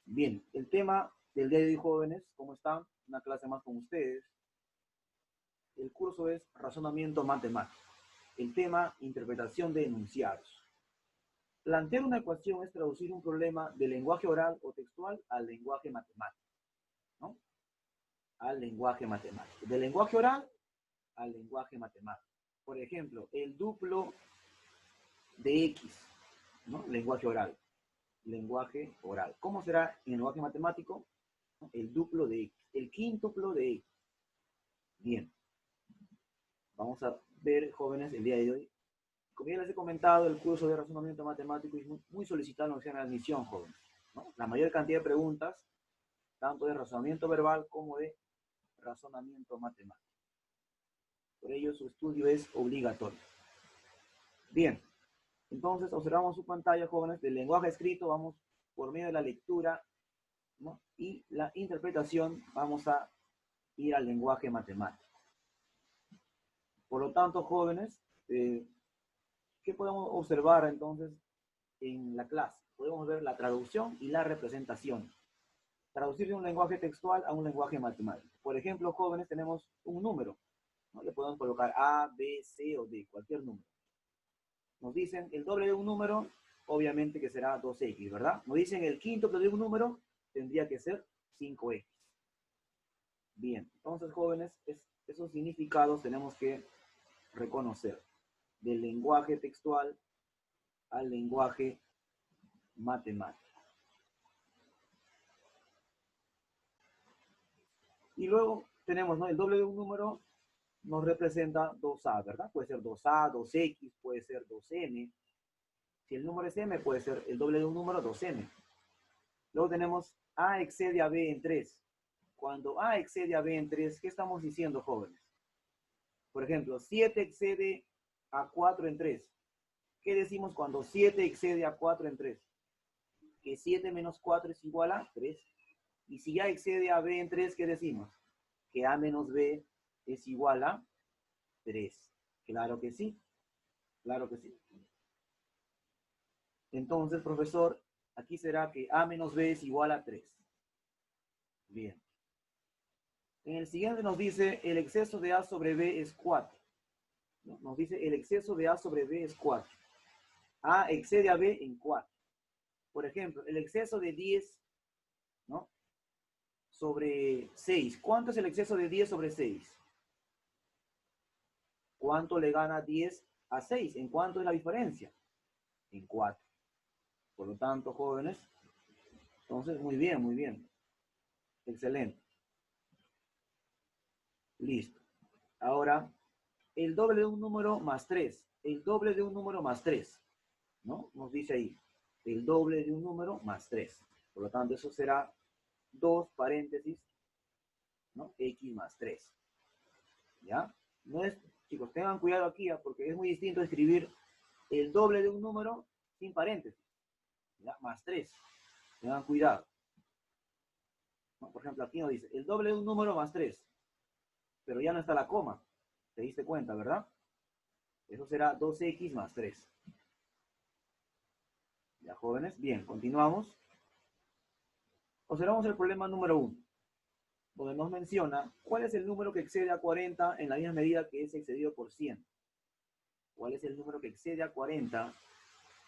Bien, el tema del día de hoy, jóvenes, ¿cómo están? Una clase más con ustedes. El curso es razonamiento matemático. El tema, interpretación de enunciados. Plantear una ecuación es traducir un problema del lenguaje oral o textual al lenguaje matemático, ¿no? Al lenguaje matemático. Del lenguaje oral al lenguaje matemático. Por ejemplo, el duplo de X, ¿no? Lenguaje oral. Lenguaje oral. ¿Cómo será en el lenguaje matemático? El duplo de X. El quíntuplo de X. Bien. Vamos a ver, jóvenes, el día de hoy. Como ya les he comentado, el curso de razonamiento matemático es muy solicitado en la opción de admisión, jóvenes, ¿no? La mayor cantidad de preguntas, tanto de razonamiento verbal como de razonamiento matemático. Por ello, su estudio es obligatorio. Bien, entonces observamos su pantalla, jóvenes, del lenguaje escrito, vamos por medio de la lectura, ¿no? Y la interpretación, vamos a ir al lenguaje matemático. Por lo tanto, jóvenes, ¿qué podemos observar entonces en la clase? Podemos ver la traducción y la representación. Traducir de un lenguaje textual a un lenguaje matemático. Por ejemplo, jóvenes, tenemos un número, ¿no? Le podemos colocar A, B, C o D, cualquier número. Nos dicen el doble de un número, obviamente que será 2x, ¿verdad? Nos dicen el quíntuple de un número, tendría que ser 5x. Bien, entonces, jóvenes, esos significados tenemos que reconocer. Del lenguaje textual al lenguaje matemático. Y luego tenemos, ¿no? El doble de un número nos representa 2A, ¿verdad? Puede ser 2A, 2X, puede ser 2M. Si el número es M, puede ser el doble de un número, 2M. Luego tenemos A excede a B en 3. Cuando A excede a B en 3, ¿qué estamos diciendo, jóvenes? Por ejemplo, 7 excede a 4 en 3. ¿Qué decimos cuando 7 excede a 4 en 3? Que 7 menos 4 es igual a 3. Y si ya excede a B en 3, ¿qué decimos? Que A menos B es igual a 3. Claro que sí. Claro que sí. Entonces, profesor, aquí será que A menos B es igual a 3. Bien. En el siguiente nos dice el exceso de A sobre B es 4. ¿No? Nos dice el exceso de A sobre B es 4. A excede a B en 4. Por ejemplo, el exceso de 10, ¿no? Sobre 6. ¿Cuánto es el exceso de 10 sobre 6? ¿Cuánto le gana 10 a 6? ¿En cuánto es la diferencia? En 4. Por lo tanto, jóvenes, entonces, muy bien, muy bien. Excelente. Listo. Ahora, el doble de un número más 3. El doble de un número más 3. ¿No? Nos dice ahí. El doble de un número más 3. Por lo tanto, eso será 2 paréntesis, ¿no? X más 3. ¿Ya? No es, chicos, tengan cuidado aquí, ¿ya? Porque es muy distinto escribir el doble de un número sin paréntesis. ¿Ya? Más 3. Tengan cuidado. ¿No? Por ejemplo, aquí nos dice el doble de un número más 3. Pero ya no está la coma. ¿Te diste cuenta, verdad? Eso será 2x más 3. ¿Ya, jóvenes? Bien, continuamos. Observamos el problema número 1, donde nos menciona cuál es el número que excede a 40 en la misma medida que es excedido por 100. ¿Cuál es el número que excede a 40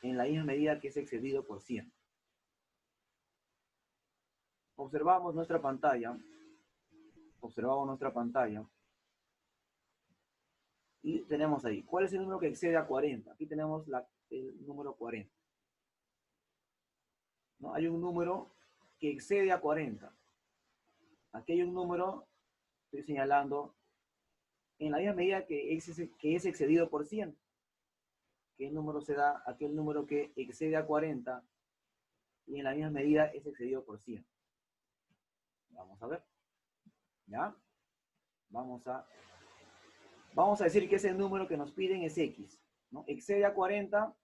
en la misma medida que es excedido por 100? Observamos nuestra pantalla. Observamos nuestra pantalla. Y tenemos ahí, ¿cuál es el número que excede a 40? Aquí tenemos el número 40. ¿No? Hay un número que excede a 40. Aquí hay un número, estoy señalando, en la misma medida que es excedido por 100. ¿Qué número se da? Aquel número que excede a 40 y en la misma medida es excedido por 100. Vamos a ver. ¿Ya? Vamos a decir que ese número que nos piden es X. ¿No? Excede a 40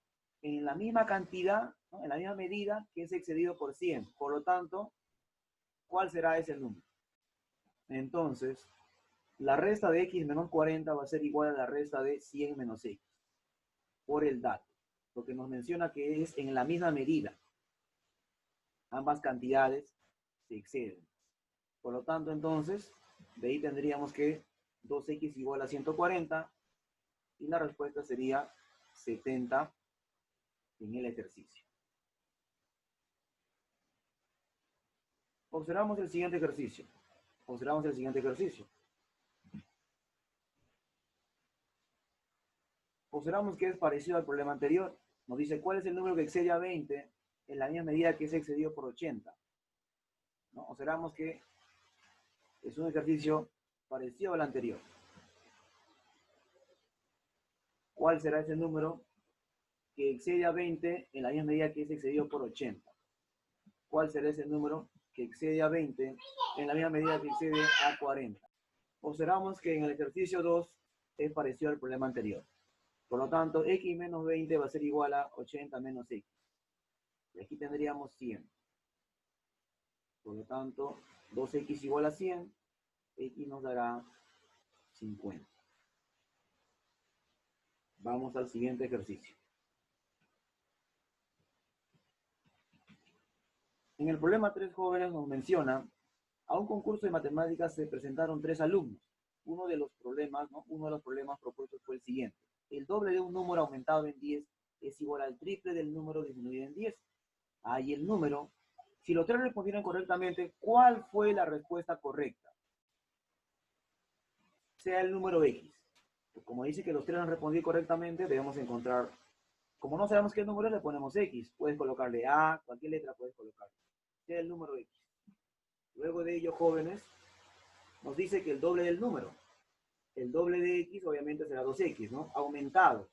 en la misma cantidad, ¿no? En la misma medida que es excedido por 100. Por lo tanto, ¿cuál será ese número? Entonces, la resta de X menos 40 va a ser igual a la resta de 100 menos X. Por el dato. Porque nos menciona que es en la misma medida. Ambas cantidades se exceden. Por lo tanto, entonces, de ahí tendríamos que 2x igual a 140 y la respuesta sería 70 en el ejercicio. Observamos el siguiente ejercicio. Observamos el siguiente ejercicio. Observamos que es parecido al problema anterior. Nos dice cuál es el número que excede a 20 en la misma medida que es excedido por 80. ¿No? Observamos que es un ejercicio parecido al anterior. ¿Cuál será ese número que excede a 20 en la misma medida que es excedido por 80? ¿Cuál será ese número que excede a 20 en la misma medida que excede a 40? Observamos que en el ejercicio 2 es parecido al problema anterior. Por lo tanto, x menos 20 va a ser igual a 80 menos x. Y aquí tendríamos 100. Por lo tanto, 2x igual a 100, x nos dará 50. Vamos al siguiente ejercicio. En el problema 3 jóvenes nos menciona, a un concurso de matemáticas se presentaron 3 alumnos. Uno de los problemas propuestos fue el siguiente. El doble de un número aumentado en 10 es igual al triple del número disminuido en 10. Ahí el número. Si los 3 respondieron correctamente, ¿cuál fue la respuesta correcta? Sea el número X. Como dice que los 3 han respondido correctamente, debemos encontrar, como no sabemos qué número, le ponemos X. Puedes colocarle A, cualquier letra puedes colocarle. Sea el número X. Luego de ello, jóvenes, nos dice que el doble del número. El doble de X obviamente será 2X, ¿no? Aumentado,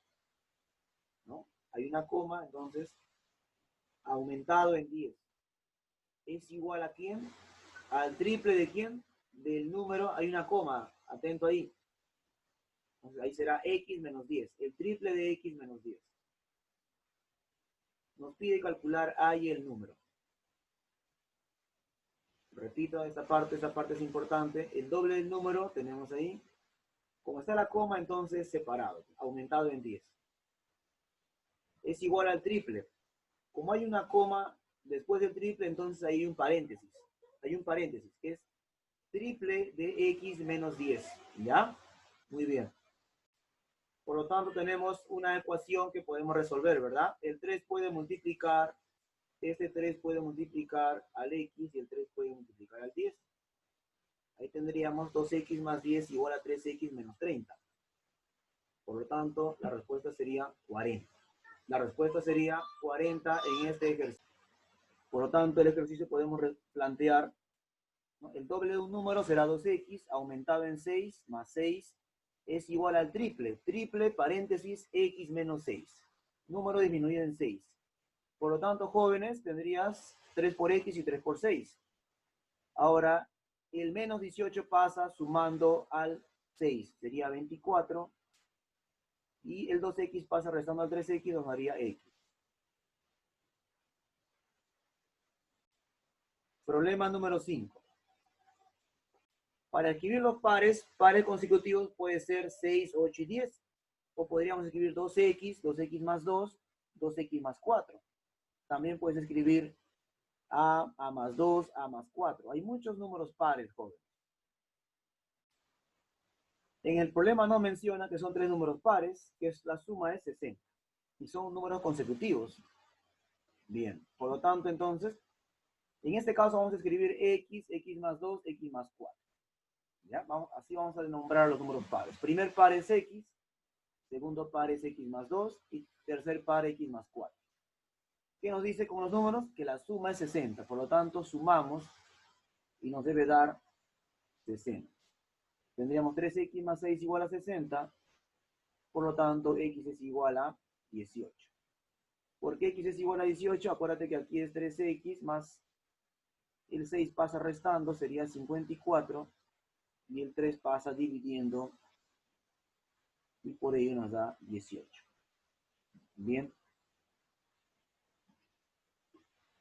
¿no? Hay una coma, entonces, aumentado en 10. ¿Es igual a quién? Al triple de quién? Del número, hay una coma, atento ahí. Entonces ahí será X menos 10, el triple de X menos 10. Nos pide calcular A y el número. Repito, esta parte es importante. El doble del número tenemos ahí. Como está la coma, entonces separado, aumentado en 10. Es igual al triple. Como hay una coma después del triple, entonces hay un paréntesis. Hay un paréntesis, que es triple de X menos 10. ¿Ya? Muy bien. Por lo tanto, tenemos una ecuación que podemos resolver, ¿verdad? El 3 puede multiplicar, este 3 puede multiplicar al X y el 3 puede multiplicar al 10. Ahí tendríamos 2X más 10 igual a 3X menos 30. Por lo tanto, la respuesta sería 40. La respuesta sería 40 en este ejercicio. Por lo tanto, el ejercicio podemos plantear, ¿no? El doble de un número será 2X aumentado en 6 más 6 es igual al triple. Triple, paréntesis, X menos 6. Número disminuido en 6. Por lo tanto, jóvenes, tendrías 3 por X y 3 por 6. Ahora, el menos 18 pasa sumando al 6. Sería 24. Y el 2X pasa restando al 3X, nos daría X. Problema número 5. Para escribir los pares consecutivos puede ser 6, 8 y 10. O podríamos escribir 2X, 2X más 2, 2X más 4. También puedes escribir A más 2, A más 4. Hay muchos números pares, jóvenes. En el problema no menciona que son 3 números pares, que es la suma de 60. Y son números consecutivos. Bien, por lo tanto, entonces, en este caso vamos a escribir X, X más 2, X más 4. ¿Ya? Así vamos a nombrar los números pares. Primer par es X, segundo par es X más 2 y tercer par X más 4. ¿Qué nos dice con los números? Que la suma es 60. Por lo tanto, sumamos y nos debe dar 60. Tendríamos 3X más 6 igual a 60. Por lo tanto, X es igual a 18. ¿Por qué X es igual a 18? Acuérdate que aquí es 3X más el 6 pasa restando, sería 54. Y el 3 pasa dividiendo. Y por ello nos da 18. Bien.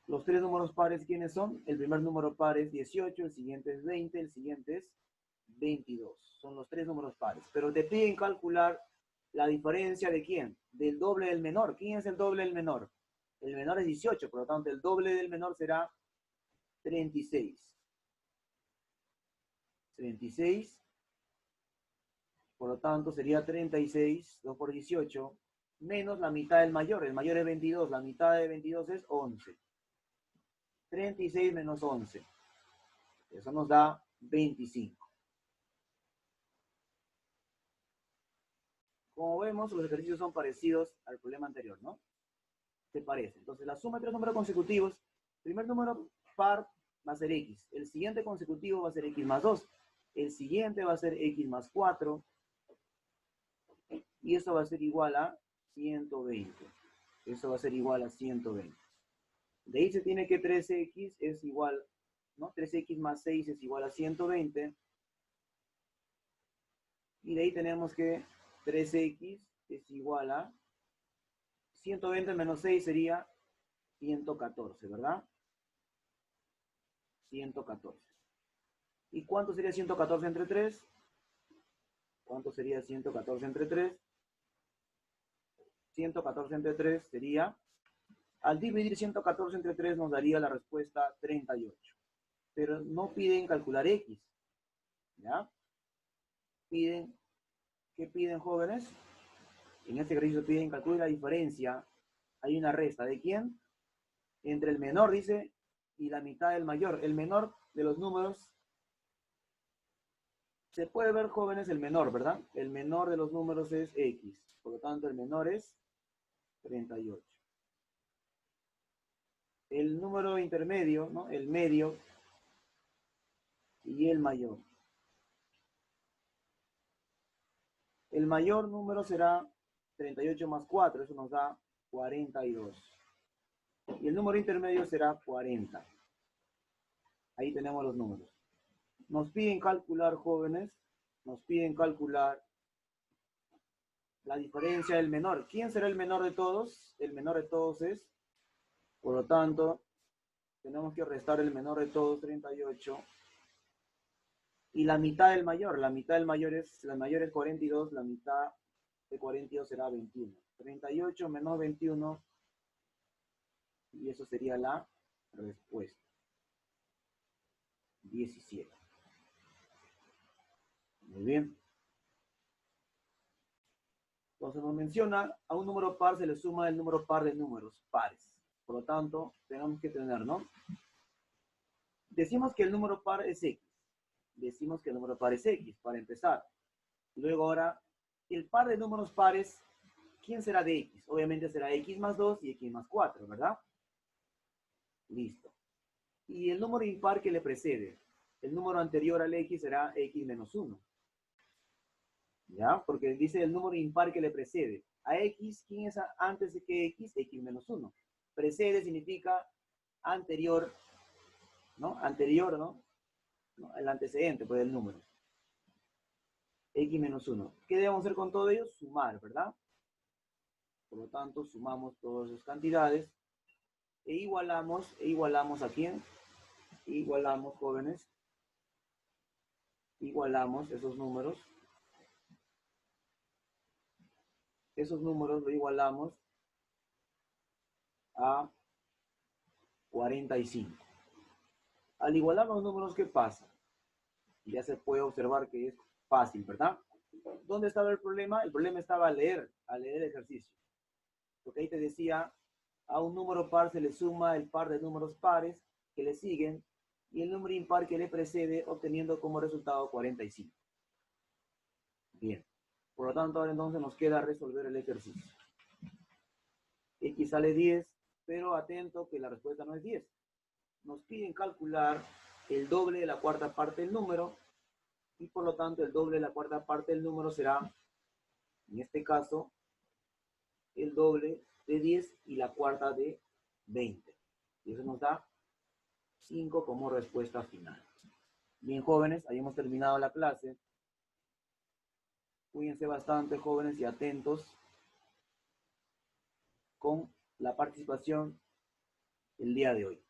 Los 3 números pares, ¿quiénes son? El primer número par es 18, el siguiente es 20, el siguiente es 22. Son los 3 números pares. Pero te piden calcular la diferencia de quién? Del doble del menor. ¿Quién es el doble del menor? El menor es 18, por lo tanto el doble del menor será 36. 36, por lo tanto sería 36, 2 por 18, menos la mitad del mayor. El mayor es 22, la mitad de 22 es 11. 36 menos 11. Eso nos da 25. Como vemos, los ejercicios son parecidos al problema anterior, ¿no? Se parece. Entonces, la suma de tres números consecutivos, el primer número par va a ser x, el siguiente consecutivo va a ser x más 2, el siguiente va a ser x más 4, y eso va a ser igual a 120. Eso va a ser igual a 120. De ahí se tiene que 3x es igual, ¿no? 3x más 6 es igual a 120. Y de ahí tenemos que 3x es igual a 120 menos 6 sería 114, ¿verdad? 114. ¿Y cuánto sería 114 entre 3? ¿Cuánto sería 114 entre 3? 114 entre 3 sería, al dividir 114 entre 3 nos daría la respuesta 38. Pero no piden calcular x, ¿ya? ¿Qué piden, jóvenes? En este ejercicio piden calcular la diferencia. Hay una resta, ¿de quién? Entre el menor, dice, y la mitad del mayor. El menor de los números, se puede ver, jóvenes, el menor, ¿verdad? El menor de los números es x. Por lo tanto, el menor es 38. El número intermedio, ¿no? El medio y el mayor. El mayor número será 38 más 4, eso nos da 42. Y el número intermedio será 40. Ahí tenemos los números. Nos piden calcular, jóvenes, nos piden calcular la diferencia del menor. ¿Quién será el menor de todos? El menor de todos es, por lo tanto, tenemos que restar el menor de todos, 38. Y la mitad del mayor, la mayor es 42, la mitad de 42 será 21. 38 menos 21, y eso sería la respuesta. 17. Muy bien. Entonces nos menciona, a un número par se le suma el número par de números pares. Por lo tanto, tenemos que tener, ¿no? Decimos que el número par es x. Decimos que el número par es x, para empezar. Luego ahora, el par de números pares, ¿quién será de x? Obviamente será x más 2 y x más 4, ¿verdad? Listo. Y el número impar que le precede, el número anterior al x será x menos 1. ¿Ya? Porque dice el número impar que le precede. A x, ¿quién es antes de que x? X menos 1. Precede significa anterior, ¿no? Anterior, ¿no? El antecedente, pues, del número. X menos 1. ¿Qué debemos hacer con todo ello? Sumar, ¿verdad? Por lo tanto, sumamos todas esas cantidades e igualamos ¿a quién? Igualamos, jóvenes, igualamos esos números. Esos números lo igualamos a 45. Al igualar los números, ¿qué pasa? Ya se puede observar que es fácil, ¿verdad? ¿Dónde estaba el problema? El problema estaba al leer el ejercicio. Porque ahí te decía, a un número par se le suma el par de números pares que le siguen y el número impar que le precede, obteniendo como resultado 45. Bien. Por lo tanto, ahora entonces nos queda resolver el ejercicio. X sale 10, pero atento que la respuesta no es 10. Nos piden calcular el doble de la cuarta parte del número y por lo tanto el doble de la cuarta parte del número será, en este caso, el doble de 10 y la cuarta de 20. Y eso nos da 5 como respuesta final. Bien, jóvenes, ahí hemos terminado la clase. Cuídense bastante, jóvenes, y atentos con la participación el día de hoy.